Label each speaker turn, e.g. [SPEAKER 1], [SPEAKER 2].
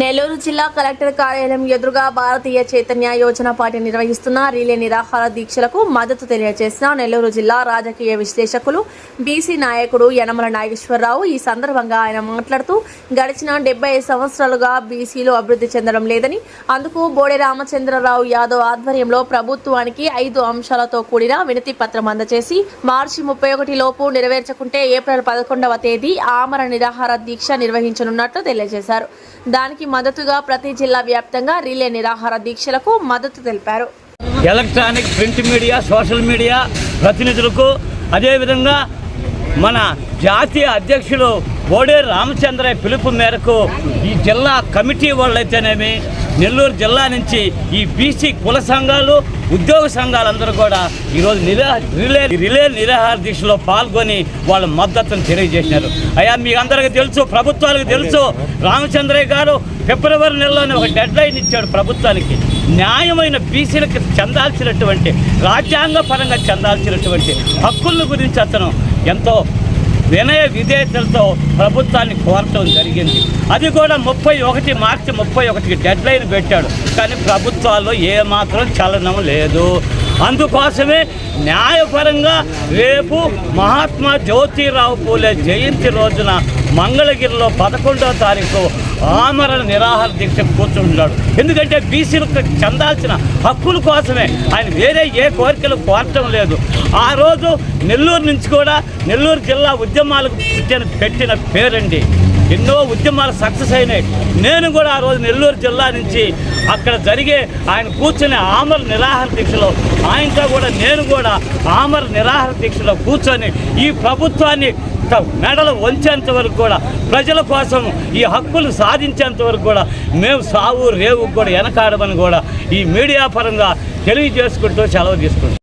[SPEAKER 1] నెల్లూరు జిల్లా కలెక్టర్ కార్యాలయం ఎదురుగా భారతీయ చైతన్య యోజన పార్టీ నిర్వహిస్తున్న రిలే నిరాహార దీక్షలకు మద్దతు తెలియజేసిన నెల్లూరు జిల్లా రాజకీయ విశ్లేషకులు బీసీ నాయకుడు యనమల నాగేశ్వరరావు. ఈ సందర్భంగా ఆయన మాట్లాడుతూ గడిచిన 75 సంవత్సరాలుగా బీసీలు అభివృద్ధి చెందడం లేదని, అందుకు బోడే రామచంద్రరావు యాదవ్ ఆధ్వర్యంలో ప్రభుత్వానికి 5 అంశాలతో కూడిన వినతి పత్రం అందజేసి మార్చి 31 లోపు నెరవేర్చకుంటే ఏప్రిల్ 11వ తేదీ ఆమర నిరాహార దీక్ష నిర్వహించనున్నట్లు తెలియజేశారు. దానికి మద్దతుగా ప్రతి జిల్లా వ్యాప్తంగా రిలే నిరాహార దీక్షలకు మద్దతు తెలిపారు.
[SPEAKER 2] Electronic, print media, social media ప్రతినిధులకు, అదేవిధంగా మన జాతీయ అధ్యక్షులు బోడే రామచంద్రయ్య పిలుపు మేరకు ఈ జిల్లా కమిటీ వాళ్ళైతేనేమి, నెల్లూరు జిల్లా నుంచి ఈ బీసీ కుల సంఘాలు, ఉద్యోగ సంఘాలందరూ కూడా ఈరోజు రిలే నిరాహార దీక్షలో పాల్గొని వాళ్ళ మద్దతును తెలియజేసినారు. అయ్యా, మీ అందరికీ తెలుసు, ప్రభుత్వాలకు తెలుసు, రామచంద్రయ్య గారు ఫిబ్రవరి నెలలోనే ఒక డెడ్ లైన్ ఇచ్చాడు ప్రభుత్వానికి. న్యాయమైన బీసీలకు చెందాల్సినటువంటి, రాజ్యాంగపరంగా చెందాల్సినటువంటి హక్కుల గురించి అతను ఎంతో వినయ విధేయతలతో ప్రభుత్వాన్ని కోరటం జరిగింది. అది కూడా మార్చి 31కి డెడ్ లైన్ పెట్టాడు. కానీ ప్రభుత్వాల్లో ఏమాత్రం చలనం లేదు. అందుకోసమే న్యాయపరంగా రేపు మహాత్మా జ్యోతిరావు పూలే జయంతి రోజున మంగళగిరిలో 11వ తారీఖు ఆమరణ నిరాహార దీక్ష కూర్చుంటున్నాడు. ఎందుకంటే బీసీలకు చెందాల్సిన హక్కుల కోసమే, ఆయన వేరే ఏ కోరికలు కోరటం లేదు. ఆ రోజు నెల్లూరు నుంచి కూడా, నెల్లూరు జిల్లా ఉద్యమాలకు పెట్టిన పేరండి. ఎన్నో ఉద్యమాలు సక్సెస్ అయినాయి. నేను కూడా ఆ రోజు నెల్లూరు జిల్లా నుంచి అక్కడ జరిగే ఆయన కూర్చునే ఆమర నిరాహార దీక్షలో ఆయనతో కూడా నేను కూడా ఆమర నిరాహార దీక్షలో కూర్చొని ఈ ప్రభుత్వాన్ని మెడలు వంచేంత వరకు కూడా, ప్రజల కోసం ఈ హక్కులు సాధించేంత వరకు కూడా మేము సావు రేవు కూడా వెనకాడమని కూడా ఈ మీడియా పరంగా తెలియజేసుకుంటూ సెలవు తీసుకుంటాం.